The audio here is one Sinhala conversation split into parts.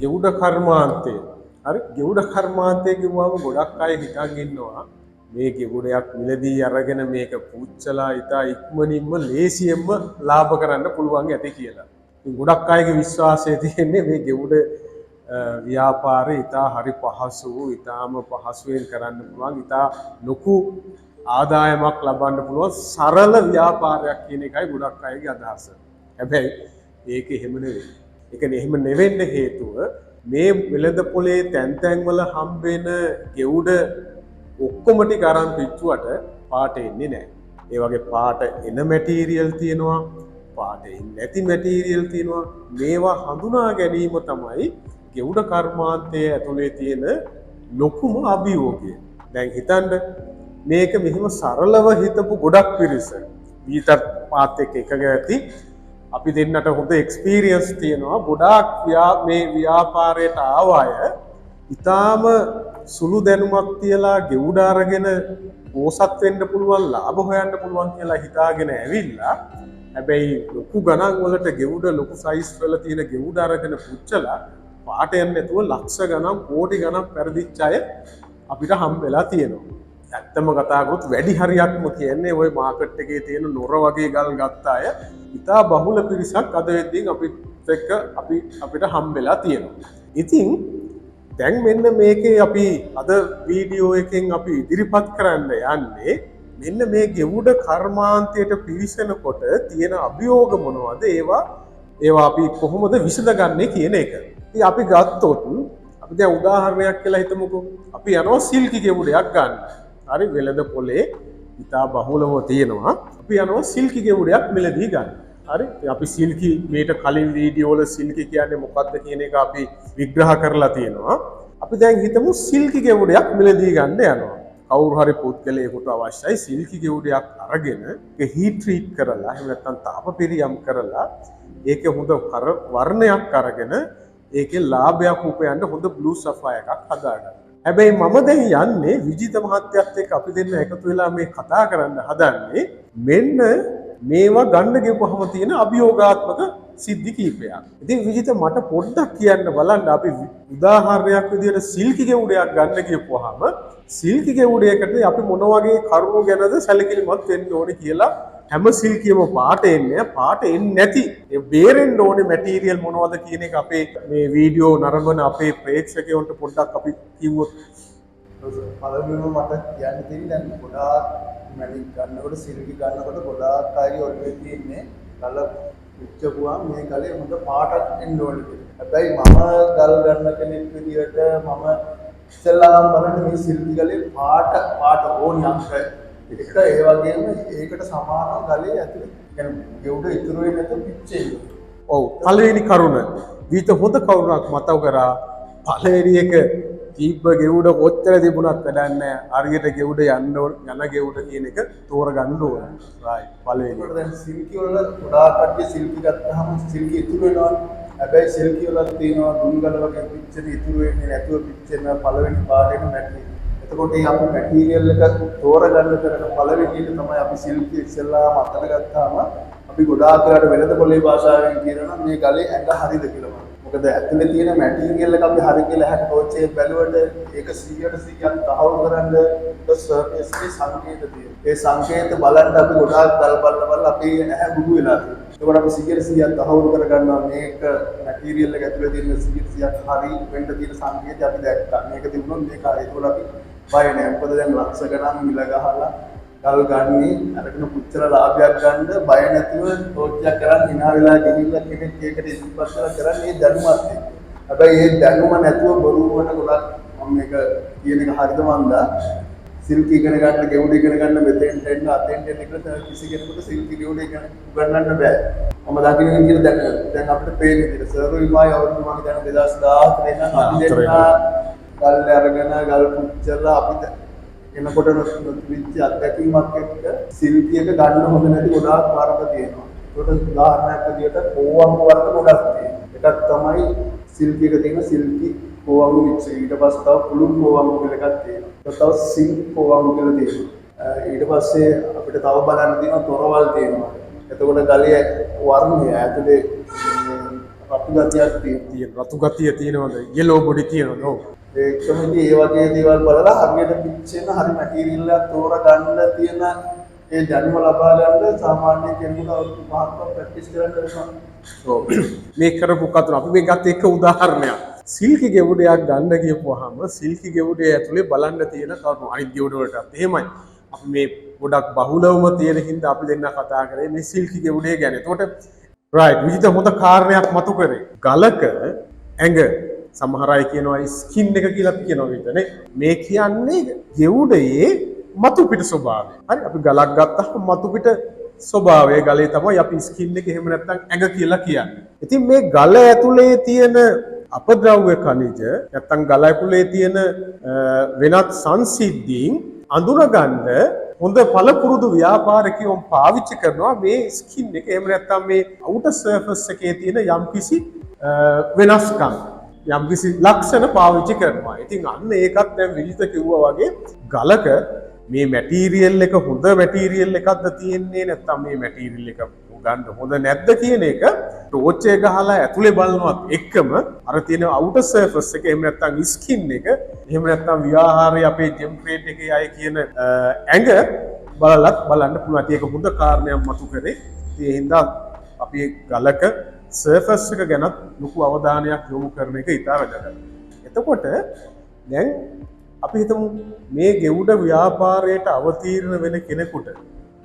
ගෙවුඩ කර්මාන්තය. හරි ගෙවුඩ කර්මාන්තය කිව්වම ගොඩක් අය හිතන් ඉන්නවා මේ ගෙවුඩයක් මිලදී අරගෙන මේක පුච්චලා ඉතා ඉක්මනින්ම ලේසියෙන්ම ලාභ කරන්න පුළුවන් ඇති කියලා. ඉතින් ගොඩක් අයගේ විශ්වාසය තියෙන්නේ මේ ගෙවුඩ ව්‍යාපාරය ඉතා හරි පහසු, ඉතාම පහසුවෙන් කරන්න පුළුවන්, ඉතා ලොකු ආදායමක් ලබන්න පුළුවන් සරල ව්‍යාපාරයක් කියන එකයි ගොඩක් අයගේ අදහස. හැබැයි ඒක එහෙම නෙවෙයි. ඒක එහෙම නෙවෙන්න හේතුව මේ වෙළඳ පොලේ තැන් තැන්වල හම්බෙන ගෙවුඩ ඔක්කොම ටික අරන් පිටුවට පාට එන්නේ නැහැ. ඒ වගේ පාට එන මැටීරියල් තියෙනවා, පාට එන්නේ නැති මැටීරියල් තියෙනවා. මේවා හඳුනා ගැනීම තමයි ගෙවුඩ කර්මාන්තයේ ඇතුලේ තියෙන ලොකුම අභියෝගය. දැන් හිතන්න මේක මෙහෙම සරලව හිතපු ගොඩක් පිරිස ඊටත් පාත් එක්ක එකග ඇති අපි දෙන්නට හොඳ එක්ස්පීරියන්ස් තියෙනවා. ගොඩාක් මේ ව්‍යාපාරයට ආව අය ඉතාම සුළු දැනුමක් තියලා ගෙවුඩ අරගෙන පෝසත් වෙන්න පුළුවන්, ලාභ හොයන්න පුළුවන් කියලා හිතාගෙන ඇවිල්ලා හැබැයි ලොකු ගණන් වලට ගෙවුඩ ලොකු සයිස් වල තියෙන ගෙවුඩ අරගෙන පුච්චලා පාට යන්නේ නැතුව ලක්ෂ ගණන්, කෝටි ගණන් පෙරදිච්ච අය අපිට හම්බෙලා තියෙනවා. ඇත්තම කතා කරොත් වැඩි හරියක්ම කියන්නේ ওই මාකට් එකේ තියෙන නොර වගේ ගල් ගත්ත අය ඉතා බහුල පිරිසක් අද වෙද්දී අපිට හම්බෙලා තියෙනවා. ඉතින් දැන් මෙන්න මේකේ අපි අද වීඩියෝ එකෙන් අපි ඉදිරිපත් කරන්න යන්නේ මෙන්න මේ ගෙවුඩ කර්මාන්තයට පිවිසෙනකොට තියෙන අභියෝග මොනවද? ඒවා අපි කොහොමද විසඳගන්නේ කියන එක. ඉතින් අපි ගත්තොත් අපි දැන් උදාහරණයක් කියලා හිතමුකෝ. අපි යනවා සිල්කි ගෙවුඩයක් ගන්න. හරි වෙළඳ පොලේ ඉතා බහුලව තියෙනවා. අපි යනවා සිල්කි ගෙවුඩයක් මිලදී ගන්න. හරි අපි සිල්කි මේට කලින් වීඩියෝ වල සිල්කි කියන්නේ මොකක්ද කියන එක අපි විග්‍රහ කරලා තියෙනවා. අපි දැන් හිතමු සිල්කි ගෙවුඩයක් මිලදී ගන්න යනවා. කවුරු හරි පුද්ගලයෙකුට අවශ්‍යයි සිල්කි ගෙවුඩයක් අරගෙන ඒක හීට් ට්‍රීට් කරලා එහෙම නැත්නම් තාප පිරියම් කරලා ඒක හොඳ වර්ණයක් අරගෙන ඒකේ ලාභයක් උපයන්න හොඳ බ්ලූ සෆායර් එකක් හදාගන්න. හැබැයි මම දැන් යන්නේ විජිත මහත්තයත් එක්ක අපි දෙන්න එකතු වෙලා මේ කතා කරන්න හදන්නේ මෙන්න මේවා ගන්න ගිහුවහම තියෙන අභියෝගාත්මක සිද්ධි කීපයක්. ඉතින් විජිත මට පොඩ්ඩක් කියන්න බලන්න අපි උදාහරණයක් විදිහට සිල්කි ගෙවුඩයක් ගන්න ගිහුවහම සිල්කි ගෙවුඩයකට අපි මොන වගේ කරුණු ගැනද සැලකිලිමත් වෙන්න ඕනේ කියලා හැම සිල්කියම පාට එන්නේ පාට එන්නේ නැති ඒ බේරෙන්න ඕනේ මැටීරියල් මොනවද කියන එක අපේ මේ වීඩියෝ නරඹන අපේ ප්‍රේක්ෂකයන්ට පොඩ්ඩක් අපි කිව්වොත් පළවෙනිම මට කියන්න තියෙන්නේ දැන් ගොඩාක් මැණික් ගන්නකොට සිල්කි ගන්නකොට ගොඩාක් අයගේ ඔළුවේ තියෙන්නේ කල උච්චපුවාම මේ කලේ හොඳ පාටක් එන්න ඕනේ කියලා. හැබැයි මම ගල් ගන්න කෙනෙක් විදියට මම ඉස්සෙල්ලාම බලන්නේ මේ සිල්කි ගලේ පාට ඕනි අංක එක ඒ වගේම ඒකට සමානව ගලේ ඇතුලේ කියන්නේ ගෙවුඩ ඉතුරු වෙන්නේ නැතුව පිච්චෙන්නේ. ඔව් පළවෙනි කරුණ විත හොඳ කරුණක් මතව කරා. පළවෙනි එක කීප ගෙවුඩ කොච්චර තිබුණත් වැඩක් නැහැ. හරියට ගෙවුඩ යන ගෙවුඩ කියන එක තෝරගන්න ඕන. රයිට් පළවෙනි. දැන් සිල්කි වල ගොඩාක් කට්ටිය සිල්කි ගත්තාම සිල්කි ඉතුරු වෙනවා. හැබැයි සිල්කි වල තියෙනවා දුම්ගල වගේ පිච්චෙන ඉතුරු වෙන්නේ නැතුව පිච්චෙන පළවෙනි පාඩේම මැටි. එතකොට මේ අපි මැටීරියල් එක තෝරගන්න කරන පළවෙනි එක තමයි අපි සිල්කි ඉස්සෙල්ලාම අතට ගත්තාම අපි ගොඩාක් වෙලාට වෙළඳ පොලේ භාෂාවෙන් කියනවා මේ ගලේ ඇඟ හරිද කියලා. මොකද ඇතුලේ තියෙන මැටීරියල් එක අපි හරි කියලා හැට ටෝච් එක බැලුවට ඒක 100%ක් තහවුරු කරන්න සර්ෆේස් එකේ සංකේත තියෙනවා. ඒ සංකේත බලන්න අපි ගොඩාක් බලන්න අපි ඇහැ බුදු වෙලා තියෙනවා. ඒකට අපි 100%ක් තහවුරු කරගන්නවා මේක මැටීරියල් එක ඇතුලේ තියෙන 100%ක් හරි වෙන්න තියෙන සංකේතය අපි දැක්කා. මේක තිබුණොත් මේක හරි. ඒකවල අපි බය නැහැ. මොකද දැන් ලක්ෂ ගණන් මිල ගහලා ගල් ගන්නේ අරගෙන පුච්චලා ලාභයක් ගන්න බය නැතිව තෝච්චයක් කරන් hina වෙලා ගිහිල්ලා කෙනෙක් ඒකට ඉස්පත් කරලා කරන්නේ දැනුමත් එක්ක. හැබැයි ඒ දැනුම නැතුව බොරුවට ගොඩක් මම මේක කියන එක හරිද මන්දා සිල්කි ඉගෙන ගන්න ගෙවුඩ ඉගෙන ගන්න මෙතෙන්ට එන්න අතෙන්ට එන්න කියලා කිසි කෙනෙකුට සිල්කි ගෙවුඩ ඉගෙන ගන්නන්න බෑ. මම දකින්න විදිහට දැන් අපිට පේන විදිහට සර් විමායි අවුරුදු මම දැන් 2014 ඉඳන් අපි දෙන්න ගල් අරගෙන ගල් පුච්චලා අපිට එනකොට විච්ච අත්දැකීමක් එක්ක සිල්කියක ගන්න හොඳ නැති ගොඩාක් වර්ග තියෙනවා. ඒකට උදාහරණයක් විදිහට කෝවම් වර්ග ගොඩක් තියෙනවා. එකක් තමයි සිල්කියක තියෙන සිල්කි කෝවම් විච්ච. ඊට පස්සේ තව පුළුන් කෝවම් කියලා එකක් තියෙනවා. තව සිංක් කෝවම් කියලා තියෙනවා. ඊට පස්සේ අපිට තව බලන්න තියෙනවා තොරවල් තියෙනවා. එතකොට ගලේ වර්ණය ඇතුලේ රතු ගතියක් තියෙනවා. තියෙන රතු ගතිය තියෙනවද? yellow body තියෙනවද? ඔව්. ඒකම ඉතින් ඒ වගේ දේවල් බලලා හරියට පිච්චෙන හරි මැටීරියල් එකක් තෝරගන්න තියෙන ඒ දැනුම ලබා ගන්න සාමාන්‍ය කෙනෙකුට අවුරුදු 5ක් ප්‍රැක්ටිස් කරන්න වෙනවා. ඔව්. මේ කරපු කතර අපි මේ ගත්ත එක උදාහරණයක්. සිල්කි ගෙවුඩයක් ගන්න කියපුවාම සිල්කි ගෙවුඩේ ඇතුලේ බලන්න තියෙන කරුණු අනිත් ගෙවුඩ වලටත් එහෙමයි. අපි මේ ගොඩක් බහුලවම තියෙන හින්දා අපි දෙන්න කතා කරේ මේ සිල්කි ගෙවුඩේ ගැන. එතකොට රයිට් විදිහට හොඳ කාරණයක් මතු කරේ. ගලක ඇඟ සමහර අය කියනවා ස්කින් එක කියලා කියනවා විතරනේ. මේ කියන්නේ ගෙවුඩේ මතු පිට ස්වභාවය. හරි අපි ගලක් ගත්තාම මතු පිට ස්වභාවය ගලේ තමයි අපි ස්කින් එක එහෙම නැත්නම් ඇඟ කියලා කියන්නේ. ඉතින් මේ ගල ඇතුලේ තියෙන අපද්‍රව්‍ය khනිජ නැත්නම් ගල ඇතුලේ තියෙන වෙනත් සංසිද්ධීන් අඳුනගන්න හොඳ පළපුරුදු ව්‍යාපාරිකයෝ පාවිච්චි කරනවා මේ ස්කින් එක එහෙම නැත්නම් මේ අවුටර් සර්ෆස් එකේ තියෙන යම්කිසි වෙනස්කම් යම්කිසි ලක්ෂණ පාවිච්චි කරනවා. ඉතින් අන්න ඒකත් දැන් විලිත කිව්වා වගේ ගලක මේ මැටීරියල් එක හොඳ මැටීරියල් එකක්ද තියෙන්නේ නැත්නම් මේ මැටීරියල් එක ගන්න හොඳ නැද්ද කියන එක ටෝච් එක ගහලා ඇතුලේ බලනවත් එක්කම අර තියෙන අවුටර් සර්ෆස් එක එහෙම නැත්නම් ස්කින් එක එහෙම නැත්නම් ව්‍යවහාරයේ අපේ ටෙම්පරේචර් එකේ අය කියන ඇඟ බලලත් බලන්න පුළුවන්. ඒක හොඳ කාරණයක් මතු කරේ. ඒ හින්දා අපි ගලක සර්ෆස් එක ගැනත් ලොකු අවධානයක් යොමු කරන එක ඉතා වැදගත්. එතකොට දැන් අපි හිතමු මේ ගෙවුඩ ව්‍යාපාරයට අවතීර්ණ වෙන කෙනෙකුට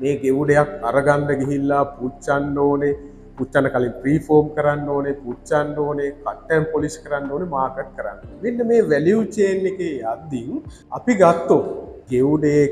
මේ ගෙවුඩයක් අරගන්න ගිහිල්ලා පුච්චන්න ඕනේ, පුච්චන්න කලින් ප්‍රීෆෝම් කරන්න ඕනේ, පුච්චන්න ඕනේ, කට් ඇන්ඩ් පොලිෂ් කරන්න ඕනේ, මාකට් කරන්න. මෙන්න මේ වැලියු චේන් එකේ යද්දී අපි ගත්තොත් ගෙවුඩේ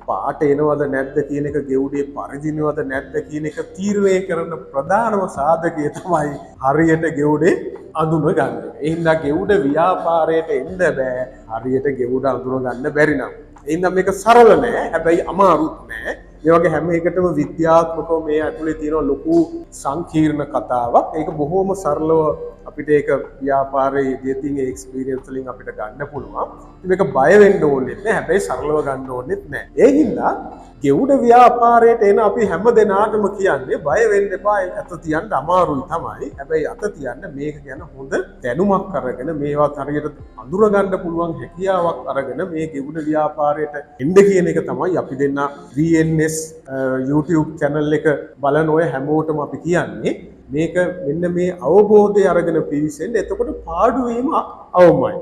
පාට එනවද නැද්ද කියන එක, ගෙවුඩේ පරිදිනවද නැද්ද කියන එක තීරණය කරන ප්‍රධානම සාධකය තමයි හරියට ගෙවුඩේ අඳුන ගන්න. ඒ හින්දා ගෙවුඩ ව්‍යාපාරයට එන්න බෑ හරියට ගෙවුඩ අඳුන ගන්න බැරි නම්. ඒ හින්දා මේක සරල නෑ, හැබැයි අමාරුත් නෑ. මේ වගේ හැම එකටම විද්‍යාත්මකව මේ ඇතුලේ තියෙන ලොකු සංකීර්ණ කතාවක්. ඒක බොහොම සරලව අපිට ඒක ව්‍යාපාරයේ යෙදීන් ඒ එක්ස්පීරියන්ස් වලින් අපිට ගන්න පුළුවන්. මේක බය වෙන්න ඕනෙත් නෑ, හැබැයි සරලව ගන්න ඕනෙත් නෑ. ඒ හින්දා ගෙවුඩ ව්‍යාපාරයට එන අපි හැම දෙනාටම කියන්නේ බය වෙන්න එපා, අත තියන්න අමාරුයි තමයි. හැබැයි අත තියන්න මේක ගැන හොඳ දැනුමක් අරගෙන මේවත් හරියට අඳුර ගන්න පුළුවන් හැකියාවක් අරගෙන මේ ගෙවුඩ ව්‍යාපාරයට එන්න කියන එක තමයි අපි දෙන්න VNS YouTube channel එක බලන ඔය හැමෝටම අපි කියන්නේ. මේක මෙන්න මේ අවබෝධය අරගෙන පිවිසෙන්න. එතකොට පාඩුවීම අවමයි.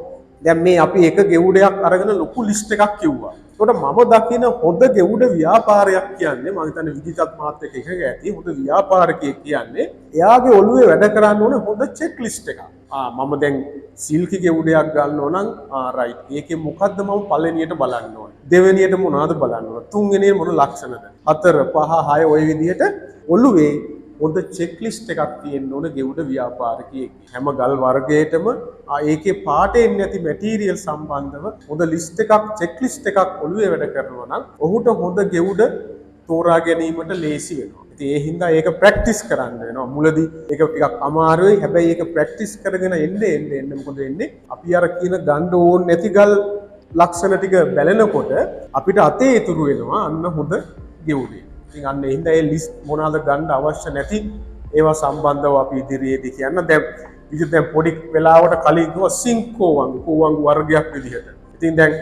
දැන් මේ අපි එක ගෙවුඩයක් අරගෙන ලොකු ලිස්ට් එකක් කිව්වා. එතකොට මම දකින හොඳ ගෙවුඩ ව්‍යාපාරයක් කියන්නේ මම හිතන්නේ විජිතත් මාත් එක්ක එකක ඇති හොඳ ව්‍යාපාරිකයෙක් කියන්නේ එයාගේ ඔළුවේ වැඩ කරන්න ඕනේ හොඳ චෙක් ලිස්ට් එකක්. මම දැන් සිල්කි ගෙවුඩයක් ගන්නව නම් රයිට්. ඒකේ මොකද්ද මම පළවෙනියට බලන්න ඕනේ. දෙවෙනියට මොනවද බලන්න ඕනේ. තුන්වෙනියට මොන ලක්ෂණද? 4 5 6 ඔය විදිහට ඔළුවේ හොඳ චෙක් ලිස්ට් එකක් තියෙන්න ඕන ගෙවුඩ ව්‍යාපාරිකයෙක්. හැම ගල් වර්ගයකටම ඒකේ පාටේ නැති මැටීරියල් සම්බන්ධව හොඳ ලිස්ට් එකක් චෙක් ලිස්ට් එකක් ඔළුවේ වැඩ කරනවා නම් ඔහුට හොඳ ගෙවුඩ තෝරා ගැනීමට ලේසි වෙනවා. ඉතින් ඒ හින්දා ඒක ප්‍රැක්ටිස් කරන්න වෙනවා. මුලදී ඒක ටිකක් අමාරුයි. හැබැයි ඒක ප්‍රැක්ටිස් කරගෙන එන්න මොකද වෙන්නේ? අපි අර කියන ගන්න ඕන නැති ගල් ලක්ෂණ ටික බැලනකොට අපිට අතේ ඉතුරු වෙනවා අන්න හොඳ ගෙවුඩේ. ඉතින් අන්න ඒ හින්දා ඒ ලිස්ට් මොනවාද ගන්න අවශ්‍ය නැති ඒවා සම්බන්ධව අපි ඉදිරියේදී කියන්න. දැන් පොඩි වෙලාවට කලින් කිව්වා සිංකෝවංගු වර්ගයක් විදිහට. ඉතින් දැන්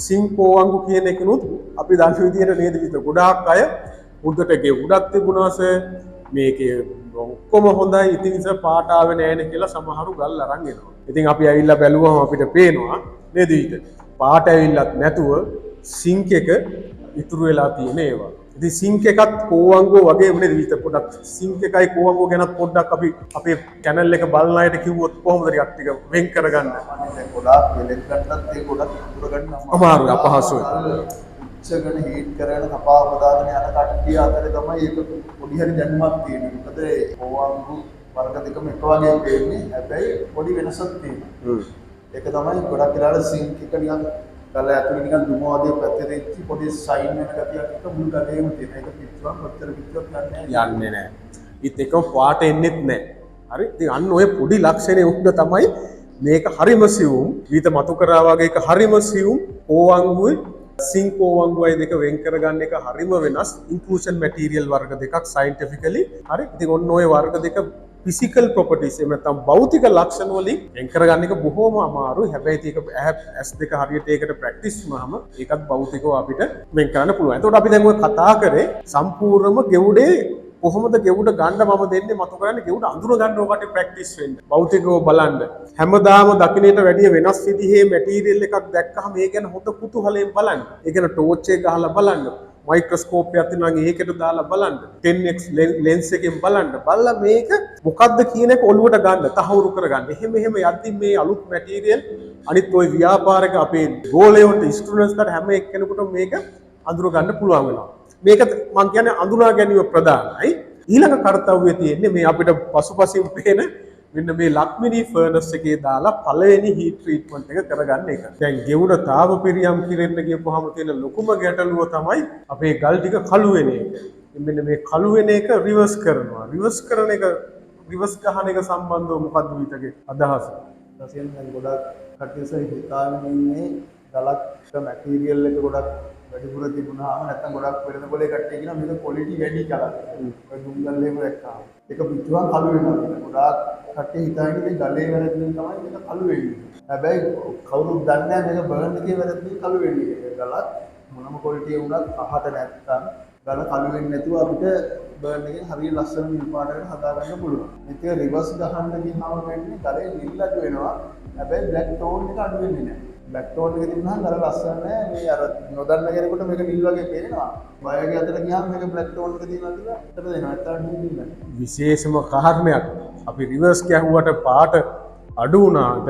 සිංකෝවංගු කියන එකනොත් අපි දන්න විදිහට නේද විතර ගොඩාක් අය හොඳට ගෙවුඩක් තිබුණාස මේකේ ඔක්කොම හොඳයි. ඉතින් ඉතින් පාට ආවේ නෑනේ කියලා සමහරු ගල් අරන් එනවා. ඉතින් අපි ඇවිල්ලා බැලුවම අපිට පේනවා නේද විතර පාට ඇවිල්ලත් නැතුව සිංක් එක ඉතුරු වෙලා තියෙන ඒවා. ඉතින් සිංක් එකත් කෝවංගෝ වගේ නේද විතර පොඩක් සිංක් එකයි කෝවංගෝ ගැනත් පොඩ්ඩක් අපි අපේ channel එක බලන අයට කිව්වොත් කොහොමද ටික වෙන් කරගන්න. දැන් ගොඩාක් වෙලෙන් ගන්නත් ඒ ගොඩක් අඳුර ගන්න අමාරුයි අපහසුයි. උච්චගෙන හීට් කරගෙන කපාව බදාගෙන යන කට්ටිය අතරේ තමයි ඒක පොඩි හරි දැනුමක් තියෙන්නේ. මොකද ඒ කෝවංගු වර්ග දෙකම එක වගේ වෙන්නේ. හැබැයි පොඩි වෙනසක් තියෙනවා. ඒක තමයි ගොඩක් වෙලාවට සිංක් එක නිකන් කල ඇතුලේ නිකන් දුම වගේ පැතිරෙච්ච පොඩි සයින් වෙන ගතියක් එක මුළු ගලේම තියෙන. ඒක පිටුවක් කොච්චර පිටුවක් යන්නේ නැහැ. ඉත් එකම පාට එන්නෙත් නැහැ. හරි. ඉතින් අන්න ඔය පොඩි ලක්ෂණේ උඩ තමයි මේක හරිම සියුම් විත මතු කරා වගේ එක හරිම සියුම් ඕවංගුයි සිංකෝවංගුයි දෙක වෙන් කරගන්න එක හරිම වෙනස්. ඉන්ක්ලූෂන් මැටීරියල් වර්ග දෙකක් සයන්ටිෆිකලි. හරි. ඉතින් ඔන්න ඔය වර්ග දෙක ෆිසිකල් ප්‍රොපර්ටිස් එහෙම නැත්නම් භෞතික ලක්ෂණ වලින් වෙන් කරගන්න එක බොහොම අමාරුයි. හැබැයි ඒක S2 හරියට ඒකට ප්‍රැක්ටිස් වුනහම ඒකත් භෞතිකව අපිට වෙන් කරන්න පුළුවන්. එතකොට අපි දැන් ඔය කතා කරේ සම්පූර්ණම ගෙවුඩේ කොහොමද ගෙවුඩ ගන්න මම දෙන්නේ මතු කරන්නේ ගෙවුඩ අඳුර ගන්න ඕකට ප්‍රැක්ටිස් වෙන්න. භෞතිකව බලන්න. හැමදාම දකින්නට වැඩිය වෙනස් විදිහේ මැටීරියල් එකක් දැක්කහම ඒ ගැන හොඳ කුතුහලයෙන් බලන්න. ඒ ගැන ටෝච් එක ගහලා බලන්න. මයික්‍රොස්කෝප් එකක් තියෙනවා නම් ඒකට දාලා බලන්න 10x ලෙන්ස් එකෙන් බලන්න බලලා මේක මොකද්ද කියන එක ඔළුවට ගන්න තහවුරු කරගන්න. එහෙම යද්දි මේ අලුත් මැටීරියල් අනිත් ওই ව්‍යාපාරික අපේ ගෝලයන්ට ස්ටුඩන්ට්ස්ලාට හැම එක්කෙනෙකුටම මේක අඳුර ගන්න පුළුවන් වෙනවා. මේක මම කියන්නේ අඳුනා ගැනීම ප්‍රධානයි. ඊළඟ කාර්යය තියෙන්නේ මේ අපිට පසුපසින් පේන මෙන්න මේ ලක්මිනී ෆර්නස් එකේ දාලා පළවෙනි හීට් ට්‍රීට්මන්ට් එක කරගන්න එක. දැන් ගෙවුඩ තාප පිරියම් කිරෙන්න ගියපුවාම තියෙන ලොකුම ගැටලුව තමයි අපේ ගල් ටික කළු වෙන එක. මෙන්න මේ කළු වෙන එක රිවර්ස් කරනවා. රිවර්ස් කරන එක රිවර්ස් ගහන එක සම්බන්ධව මොකද්ද විතගේ අදහස? වශයෙන් දැන් ගොඩක් කටයුතු හිතාගෙන ඉන්නේ ගලක් මැටීරියල් එක ගොඩක් වැඩිපුර තිබුණාම නැත්නම් ගොඩක් වෙළඳ පොලේ කට්ටිය කියනවා මේක ක්වොලිටි වැඩි කියලා. ඔය දුම්ගල් එහෙම දැක්කම ඒක පිටුවන් කළු වෙනවා කියලා. ගොඩාක් කට්ටිය හිතාගෙන ඉන්නේ ගලේ වැරද්දෙන් තමයි මේක කළු වෙන්නේ. හැබැයි කවුරුත් දන්නේ නැහැ මේක බර්න් එකේ වැරද්දෙන් කළු වෙන්නේ කියලා. ගලක් මොනම ක්වොලිටි වුණත් අහට නැත්නම් ගල කළු වෙන්නේ නැතුව අපිට බර්න් එකෙන් හරිය ලස්සන නිල් පාටකට හදා ගන්න පුළුවන්. මේක රිවර්ස් ගහන්න ගියාම වෙන්නේ ගලේ නිල් අඩු වෙනවා. හැබැයි බ්ලැක් ටෝන් එක අඩු වෙන්නේ නැහැ. බ්ලැක් ටෝන් එක තිබුණාම ගල ලස්සන නැහැ. මේ අර නොදන්න කෙනෙකුට මේක නිල් වගේ පේනවා. බයගේ අතට ගියාම මේක බ්ලැක් ටෝන් එක තියෙනවා කියලා හිතට දෙනවා. ඒතරම් නිල් නැහැ. විශේෂම කාරණයක් අපි රිවර්ස් ගැහුවට පාට අඩු වුණාට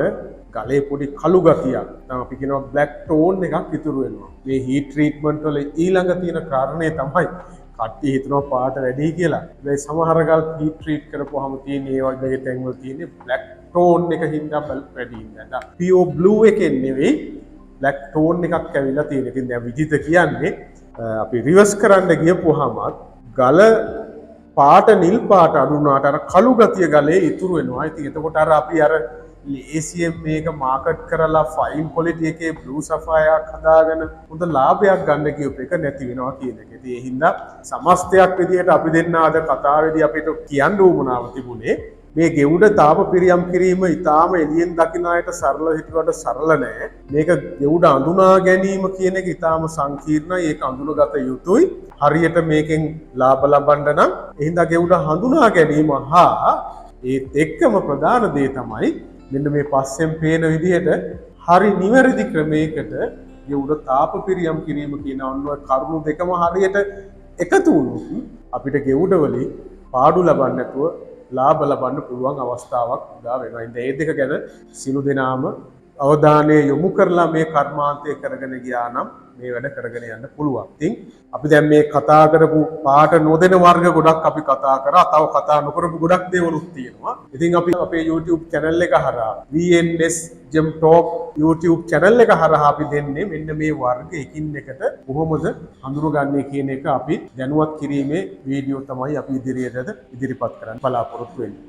ගලේ පොඩි කළු ගතියක් නැත්නම් අපි කියනවා බ්ලැක් ටෝන් එකක් ඉතුරු වෙනවා. මේ හීට් ට්‍රීට්මන්ට් වල ඊළඟ තියෙන කාරණේ තමයි කට්ටිය හිතනවා පාට වැඩි කියලා. ඒ සමහර ගල් හීට් ට්‍රීට් කරපුවාම තියෙන ඒ වගේ තැන් වල තියෙන බ්ලැක් ටෝන් එක හින්දා වැඩි නේද? පියෝ බ්ලූ එකෙන් නෙවෙයි බ්ලැක් ටෝන් එකක් ඇවිල්ලා තියෙන. ඉතින් දැන් විජිත කියන්නේ අපි රිවර්ස් කරන්න ගියපුවාම ගල පාට නිල් පාට අඩු වුණාට අර කළු ගතිය ගලේ ඉතුරු වෙනවා. ඉතින් එතකොට අර අපි අර ACM මේක මාකට් කරලා ෆයින් ක්වොලිටි එකේ බ්ලූ සෆයර් හදාගෙන හොඳ ලාභයක් ගන්න කියප එක නැති වෙනවා කියන එක. ඉතින් ඒ හින්දා සමස්තයක් විදිහට අපි දෙන්න අද කතාවේදී අපිට කියන්න උවමනාව තිබුණේ මේ ගෙවුඩ තාප පිරියම් කිරීම ඊටාම එළියෙන් දකින්න අයට සරල හිතුවට සරල නෑ. මේක ගෙවුඩ අඳුනා ගැනීම කියන එක ඊටාම සංකීර්ණයි. ඒක අඳුනගත යුතුයි. හරියට මේකෙන් ලාභ ලබන්න නම් එහෙනම් ගෙවුඩ හඳුනා ගැනීම හා ඒත් එක්කම ප්‍රධාන දේ තමයි මෙන්න මේ පස්සෙන් පේන විදිහට හරි නිවැරදි ක්‍රමයකට ගෙවුඩ තාප පිරියම් කිරීම කියන ඔන්න ඔය කරුණු දෙකම හරියට එකතු වුණොත් අපිට ගෙවුඩ වලින් පාඩු ලබන්න නැතුව ලාභ ලබන්න පුළුවන් අවස්ථාවක් උදා වෙනවා. ඉතින් මේ දෙක ගැන සිළු දෙනාම අවධානය යොමු කරලා මේ කර්මාන්තය කරගෙන ගියා නම් මේ වැඩ කරගෙන යන්න පුළුවන්. ඉතින් අපි දැන් මේ කතා කරපු පාට නොදෙන වර්ග ගොඩක් අපි කතා කරා. තව කතා නොකරපු ගොඩක් දේවලුත් තියෙනවා. ඉතින් අපි අපේ YouTube channel එක හරහා VNS Gem Talk YouTube channel එක හරහා අපි දෙන්නේ මෙන්න මේ වර්ග එකින් එකට කොහොමද හඳුනගන්නේ කියන එක අපි දැනුවත් කිරීමේ වීඩියෝ තමයි අපි ඉදිරියට ඉදිරිපත් කරන්න බලාපොරොත්තු වෙන්නේ.